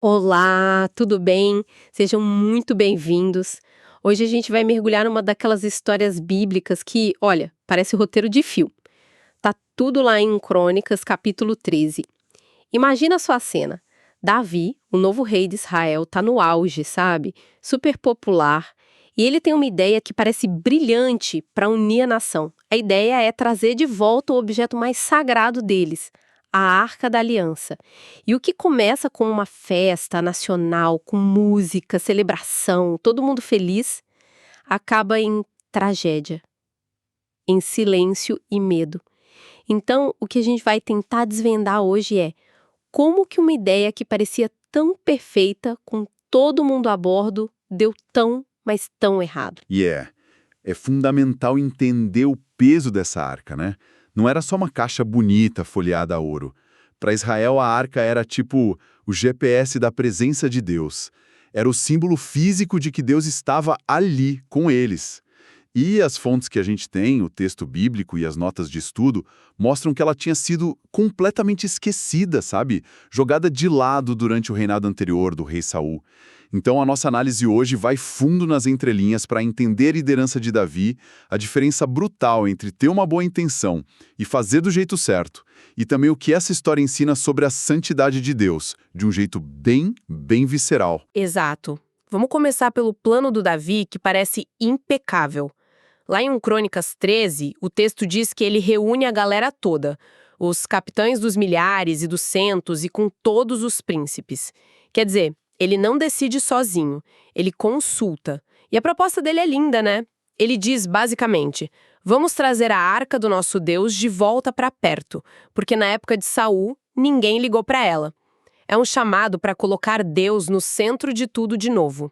Olá, tudo bem? Sejam muito bem-vindos. Hoje a gente vai mergulhar numa daquelas histórias bíblicas que, olha, parece roteiro de filme. Tá tudo lá em Crônicas, capítulo 13. Imagina só a cena. Davi, o novo rei de Israel, tá no auge, sabe? Super popular. E ele tem uma ideia que parece brilhante para unir a nação. A ideia é trazer de volta o objeto mais sagrado deles, a Arca da Aliança. E o que começa com uma festa nacional, com música, celebração, todo mundo feliz, acaba em tragédia, em silêncio e medo. Então, o que a gente vai tentar desvendar hoje é como que uma ideia que parecia tão perfeita, com todo mundo a bordo, deu tão, mas tão errado. É fundamental entender o peso dessa arca, né? Não era só uma caixa bonita folheada a ouro. Para Israel, a arca era tipo o GPS da presença de Deus. Era o símbolo físico de que Deus estava ali com eles. E as fontes que a gente tem, o texto bíblico e as notas de estudo, mostram que ela tinha sido completamente esquecida, sabe? Jogada de lado durante o reinado anterior do rei Saul. Então a nossa análise hoje vai fundo nas entrelinhas para entender a liderança de Davi, a diferença brutal entre ter uma boa intenção e fazer do jeito certo, e também o que essa história ensina sobre a santidade de Deus, de um jeito bem visceral. Exato. Vamos começar pelo plano do Davi, que parece impecável. Lá em 1 Crônicas 13, o texto diz que ele reúne a galera toda, os capitães dos milhares e dos centos e com todos os príncipes. Quer dizer, ele não decide sozinho, ele consulta. E a proposta dele é linda, né? Ele diz, basicamente, vamos trazer a arca do nosso Deus de volta para perto, porque na época de Saul, ninguém ligou para ela. É um chamado para colocar Deus no centro de tudo de novo.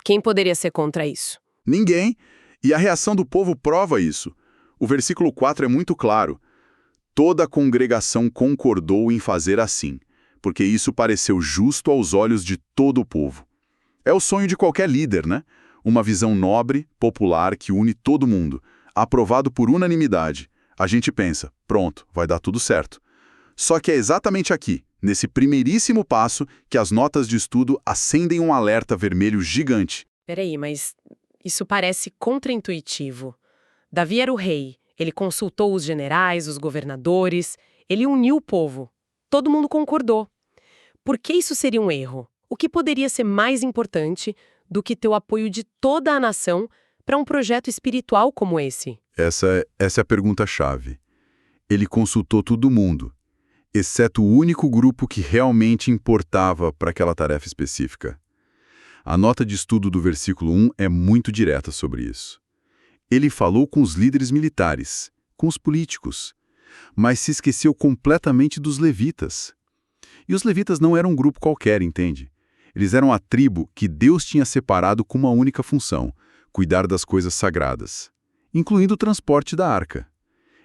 Quem poderia ser contra isso? Ninguém. E a reação do povo prova isso. O versículo 4 é muito claro. Toda a congregação concordou em fazer assim, porque isso pareceu justo aos olhos de todo o povo. É o sonho de qualquer líder, né? Uma visão nobre, popular, que une todo mundo, aprovado por unanimidade. A gente pensa, pronto, vai dar tudo certo. Só que é exatamente aqui, nesse primeiríssimo passo, que as notas de estudo acendem um alerta vermelho gigante. Peraí, mas isso parece contraintuitivo. Davi era o rei, ele consultou os generais, os governadores, ele uniu o povo. Todo mundo concordou. Por que isso seria um erro? O que poderia ser mais importante do que ter o apoio de toda a nação para um projeto espiritual como esse? Essa é a pergunta-chave. Ele consultou todo mundo, exceto o único grupo que realmente importava para aquela tarefa específica. A nota de estudo do versículo 1 é muito direta sobre isso. Ele falou com os líderes militares, com os políticos, mas se esqueceu completamente dos levitas. E os levitas não eram um grupo qualquer, entende? Eles eram a tribo que Deus tinha separado com uma única função, cuidar das coisas sagradas, incluindo o transporte da arca.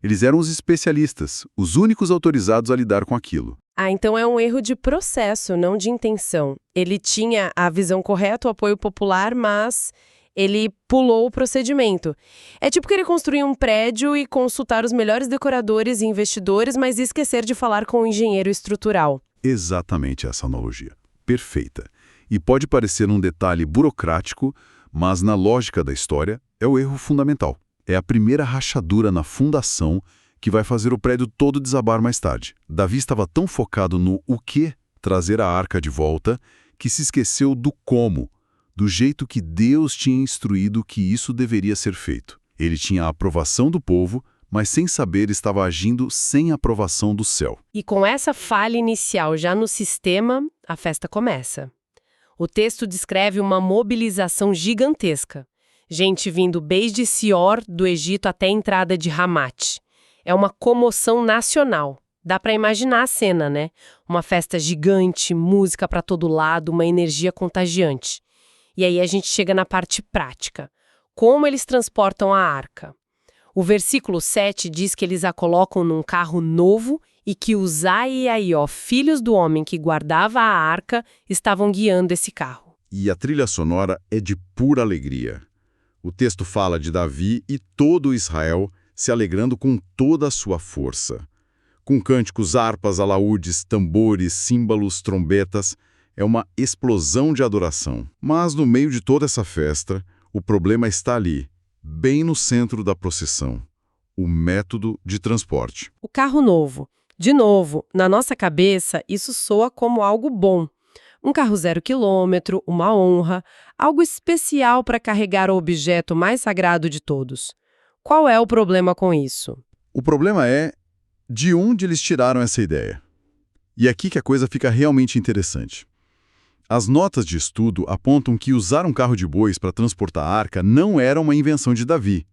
Eles eram os especialistas, os únicos autorizados a lidar com aquilo. Ah, então é um erro de processo, não de intenção. Ele tinha a visão correta, o apoio popular, mas ele pulou o procedimento. É tipo querer construir um prédio e consultar os melhores decoradores e investidores, mas esquecer de falar com o engenheiro estrutural. Exatamente essa analogia. Perfeita. E pode parecer um detalhe burocrático, mas na lógica da história é o erro fundamental. É a primeira rachadura na fundação que vai fazer o prédio todo desabar mais tarde. Davi estava tão focado no o que trazer a arca de volta que se esqueceu do como, do jeito que Deus tinha instruído que isso deveria ser feito. Ele tinha a aprovação do povo, mas sem saber estava agindo sem a aprovação do céu. E com essa falha inicial já no sistema, a festa começa. O texto descreve uma mobilização gigantesca. Gente vindo desde Sior, do Egito, até a entrada de Hamat. É uma comoção nacional. Dá para imaginar a cena, né? Uma festa gigante, música para todo lado, uma energia contagiante. E aí a gente chega na parte prática. Como eles transportam a arca? O versículo 7 diz que eles a colocam num carro novo e que Uzai e Aió, filhos do homem que guardava a arca, estavam guiando esse carro. E a trilha sonora é de pura alegria. O texto fala de Davi e todo Israel se alegrando com toda a sua força. Com cânticos, harpas, alaúdes, tambores, símbolos, trombetas, É uma explosão de adoração. Mas no meio de toda essa festa, o problema está ali, bem no centro da procissão. O método de transporte. O carro novo. De novo, na nossa cabeça, isso soa como algo bom. Um carro 0 quilômetro, uma honra, algo especial para carregar o objeto mais sagrado de todos. Qual é o problema com isso? O problema é de onde eles tiraram essa ideia. E é aqui que a coisa fica realmente interessante. As notas de estudo apontam que usar um carro de bois para transportar a arca não era uma invenção de Davi.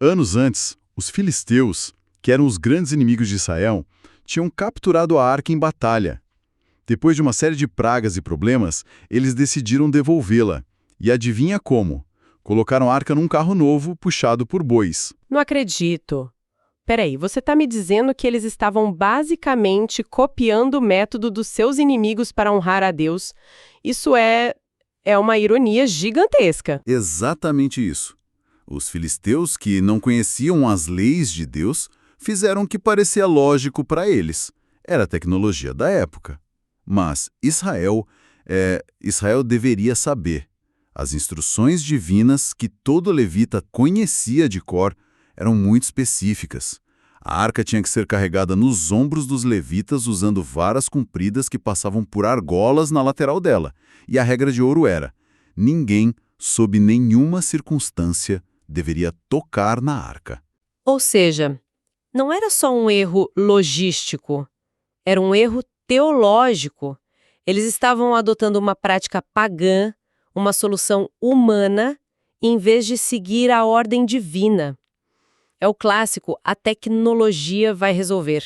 Anos antes, os filisteus, que eram os grandes inimigos de Israel, tinham capturado a arca em batalha. Depois de uma série de pragas e problemas, eles decidiram devolvê-la. E adivinha como? Colocaram a arca num carro novo puxado por bois. Não acredito. Peraí, você está me dizendo que eles estavam basicamente copiando o método dos seus inimigos para honrar a Deus. Isso é uma ironia gigantesca. Exatamente isso. Os filisteus, que não conheciam as leis de Deus, fizeram o que parecia lógico para eles. Era a tecnologia da época. Mas Israel deveria saber. As instruções divinas que todo levita conhecia de cor eram muito específicas. A arca tinha que ser carregada nos ombros dos levitas usando varas compridas que passavam por argolas na lateral dela. E a regra de ouro era: ninguém, sob nenhuma circunstância, deveria tocar na arca. Ou seja, não era só um erro logístico, era um erro teológico. Eles estavam adotando uma prática pagã, uma solução humana, em vez de seguir a ordem divina. É o clássico, a tecnologia vai resolver.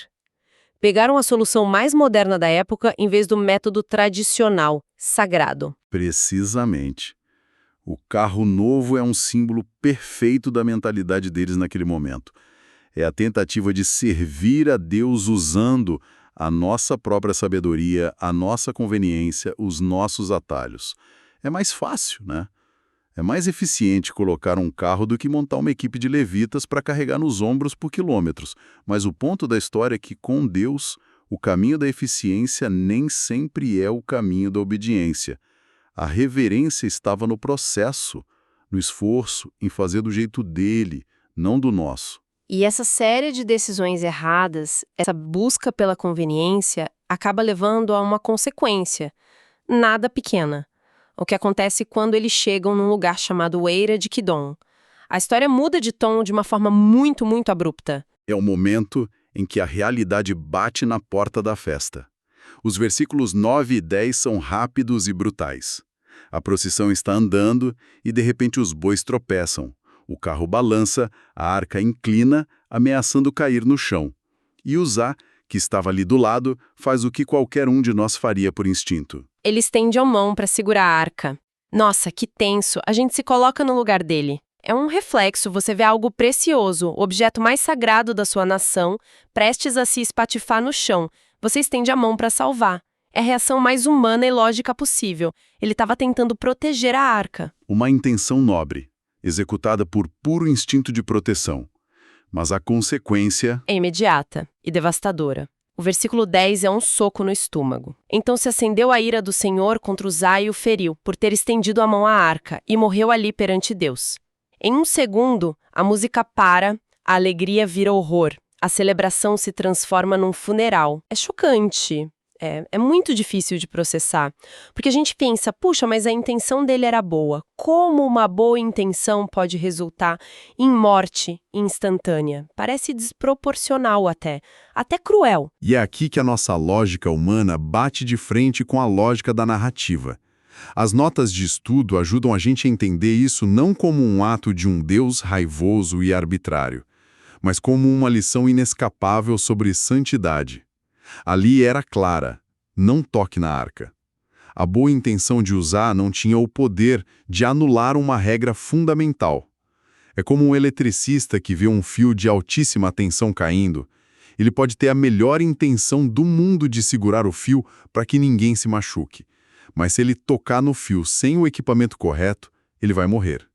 Pegaram a solução mais moderna da época em vez do método tradicional, sagrado. Precisamente. O carro novo é um símbolo perfeito da mentalidade deles naquele momento. É a tentativa de servir a Deus usando a nossa própria sabedoria, a nossa conveniência, os nossos atalhos. É mais fácil, né? É mais eficiente colocar um carro do que montar uma equipe de levitas para carregar nos ombros por quilômetros. Mas o ponto da história é que, com Deus, o caminho da eficiência nem sempre é o caminho da obediência. A reverência estava no processo, no esforço, em fazer do jeito dele, não do nosso. E essa série de decisões erradas, essa busca pela conveniência, acaba levando a uma consequência, nada pequena. O que acontece quando eles chegam num lugar chamado Eira de Kidom. A história muda de tom de uma forma muito, muito abrupta. É o momento em que a realidade bate na porta da festa. Os versículos 9 e 10 são rápidos e brutais. A procissão está andando e, de repente, os bois tropeçam. O carro balança, a arca inclina, ameaçando cair no chão. E Uzá, que estava ali do lado, faz o que qualquer um de nós faria por instinto. Ele estende a mão para segurar a arca. Nossa, que tenso! A gente se coloca no lugar dele. É um reflexo, você vê algo precioso, o objeto mais sagrado da sua nação, prestes a se espatifar no chão. Você estende a mão para salvar. É a reação mais humana e lógica possível. Ele estava tentando proteger a arca. Uma intenção nobre, executada por puro instinto de proteção. Mas a consequência é imediata e devastadora. O versículo 10 é um soco no estômago. Então se acendeu a ira do Senhor contra Uzá e o feriu, por ter estendido a mão à arca, e morreu ali perante Deus. Em um segundo, a música para, a alegria vira horror, a celebração se transforma num funeral. É chocante. É muito difícil de processar, porque a gente pensa, puxa, mas a intenção dele era boa. Como uma boa intenção pode resultar em morte instantânea? Parece desproporcional até cruel. E é aqui que a nossa lógica humana bate de frente com a lógica da narrativa. As notas de estudo ajudam a gente a entender isso não como um ato de um Deus raivoso e arbitrário, mas como uma lição inescapável sobre santidade. Ali era clara: não toque na arca. A boa intenção de Uzá não tinha o poder de anular uma regra fundamental. É como um eletricista que vê um fio de altíssima tensão caindo. Ele pode ter a melhor intenção do mundo de segurar o fio para que ninguém se machuque. Mas se ele tocar no fio sem o equipamento correto, ele vai morrer.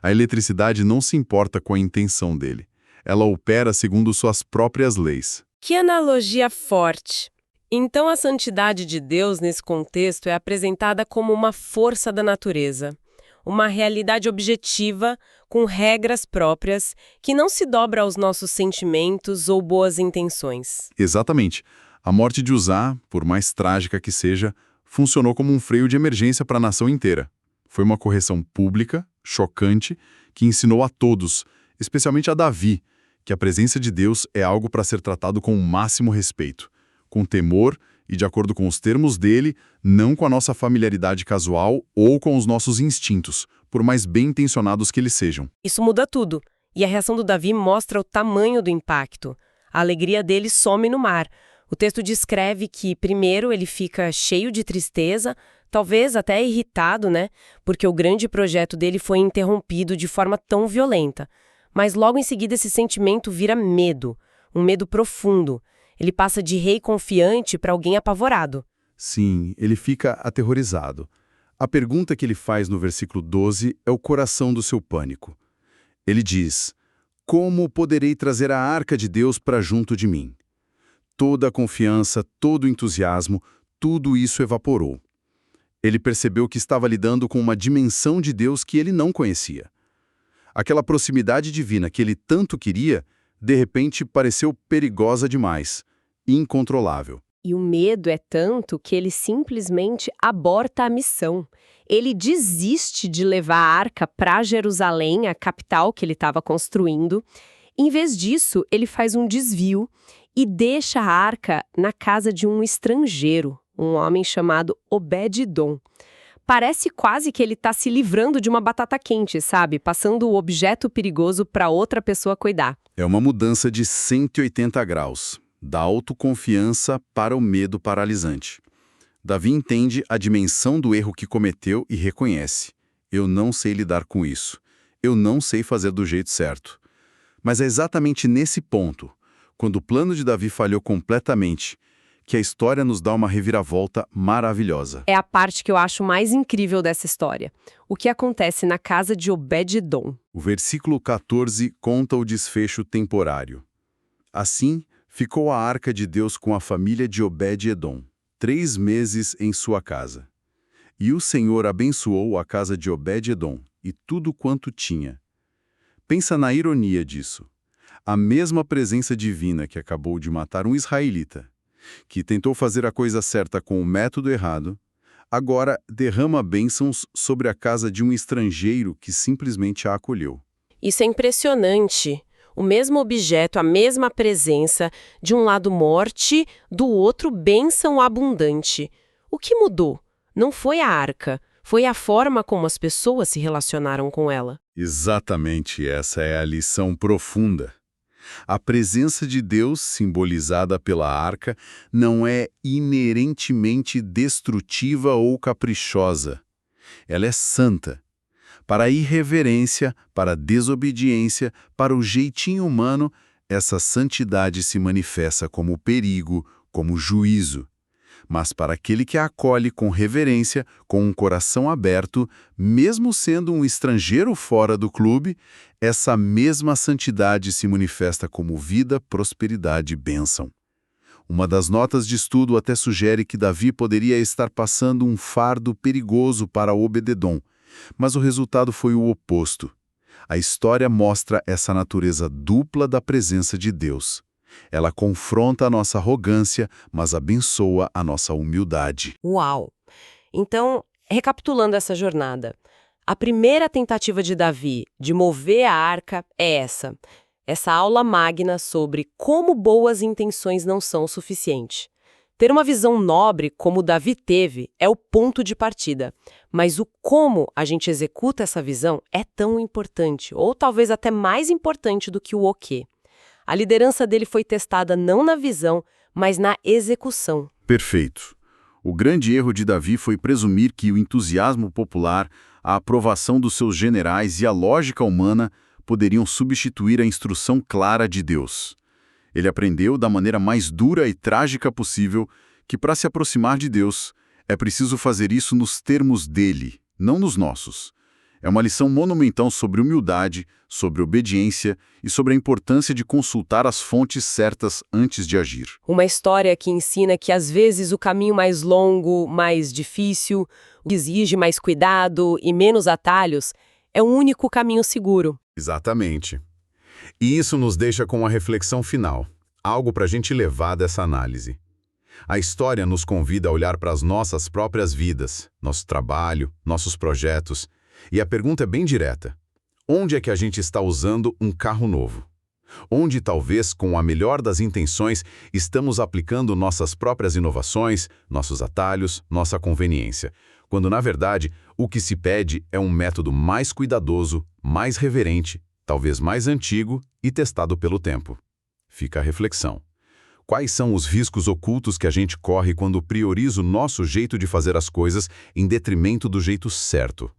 A eletricidade não se importa com a intenção dele. Ela opera segundo suas próprias leis. Que analogia forte! Então, a santidade de Deus, nesse contexto, é apresentada como uma força da natureza, uma realidade objetiva, com regras próprias, que não se dobra aos nossos sentimentos ou boas intenções. Exatamente. A morte de Uzá, por mais trágica que seja, funcionou como um freio de emergência para a nação inteira. Foi uma correção pública, chocante, que ensinou a todos, especialmente a Davi, que a presença de Deus é algo para ser tratado com o máximo respeito, com temor e de acordo com os termos dele, não com a nossa familiaridade casual ou com os nossos instintos, por mais bem intencionados que eles sejam. Isso muda tudo, e a reação do Davi mostra o tamanho do impacto. A alegria dele some no mar. O texto descreve que, primeiro, ele fica cheio de tristeza, talvez até irritado, né? Porque o grande projeto dele foi interrompido de forma tão violenta. Mas logo em seguida esse sentimento vira medo, um medo profundo. Ele passa de rei confiante para alguém apavorado. Sim, ele fica aterrorizado. A pergunta que ele faz no versículo 12 é o coração do seu pânico. Ele diz: "Como poderei trazer a arca de Deus para junto de mim?" Toda a confiança, todo o entusiasmo, tudo isso evaporou. Ele percebeu que estava lidando com uma dimensão de Deus que ele não conhecia. Aquela proximidade divina que ele tanto queria, de repente pareceu perigosa demais, incontrolável. E o medo é tanto que ele simplesmente aborta a missão. Ele desiste de levar a arca para Jerusalém, a capital que ele estava construindo. Em vez disso, ele faz um desvio e deixa a arca na casa de um estrangeiro, um homem chamado Obed-Edom. Parece quase que ele está se livrando de uma batata quente, sabe? Passando o objeto perigoso para outra pessoa cuidar. É uma mudança de 180 graus, da autoconfiança para o medo paralisante. Davi entende a dimensão do erro que cometeu e reconhece: eu não sei lidar com isso, eu não sei fazer do jeito certo. Mas é exatamente nesse ponto, quando o plano de Davi falhou completamente, que a história nos dá uma reviravolta maravilhosa. É a parte que eu acho mais incrível dessa história. O que acontece na casa de Obed-Edom. O versículo 14 conta o desfecho temporário. Assim, ficou a arca de Deus com a família de Obed-Edom, 3 meses em sua casa. E o Senhor abençoou a casa de Obed-Edom e tudo quanto tinha. Pensa na ironia disso. A mesma presença divina que acabou de matar um israelita, que tentou fazer a coisa certa com o método errado, agora derrama bênçãos sobre a casa de um estrangeiro que simplesmente a acolheu. Isso é impressionante. O mesmo objeto, a mesma presença, de um lado morte, do outro bênção abundante. O que mudou? Não foi a arca, foi a forma como as pessoas se relacionaram com ela. Exatamente, essa é a lição profunda. A presença de Deus, simbolizada pela arca, não é inerentemente destrutiva ou caprichosa. Ela é santa. Para a irreverência, para a desobediência, para o jeitinho humano, essa santidade se manifesta como perigo, como juízo. Mas para aquele que a acolhe com reverência, com um coração aberto, mesmo sendo um estrangeiro fora do clube, essa mesma santidade se manifesta como vida, prosperidade e bênção. Uma das notas de estudo até sugere que Davi poderia estar passando um fardo perigoso para Obed-Edom, mas o resultado foi o oposto. A história mostra essa natureza dupla da presença de Deus. Ela confronta a nossa arrogância, mas abençoa a nossa humildade. Uau! Então, recapitulando essa jornada, a primeira tentativa de Davi de mover a arca é essa aula magna sobre como boas intenções não são o suficiente. Ter uma visão nobre, como Davi teve, é o ponto de partida, mas o como a gente executa essa visão é tão importante, ou talvez até mais importante do que o quê. A liderança dele foi testada não na visão, mas na execução. Perfeito. O grande erro de Davi foi presumir que o entusiasmo popular, a aprovação dos seus generais e a lógica humana poderiam substituir a instrução clara de Deus. Ele aprendeu da maneira mais dura e trágica possível que para se aproximar de Deus é preciso fazer isso nos termos dele, não nos nossos. É uma lição monumental sobre humildade, sobre obediência e sobre a importância de consultar as fontes certas antes de agir. Uma história que ensina que às vezes o caminho mais longo, mais difícil, o que exige mais cuidado e menos atalhos, é o único caminho seguro. Exatamente. E isso nos deixa com uma reflexão final, algo para a gente levar dessa análise. A história nos convida a olhar para as nossas próprias vidas, nosso trabalho, nossos projetos. E a pergunta é bem direta. Onde é que a gente está usando um carro novo? Onde, talvez, com a melhor das intenções, estamos aplicando nossas próprias inovações, nossos atalhos, nossa conveniência, quando, na verdade, o que se pede é um método mais cuidadoso, mais reverente, talvez mais antigo e testado pelo tempo. Fica a reflexão. Quais são os riscos ocultos que a gente corre quando prioriza o nosso jeito de fazer as coisas em detrimento do jeito certo?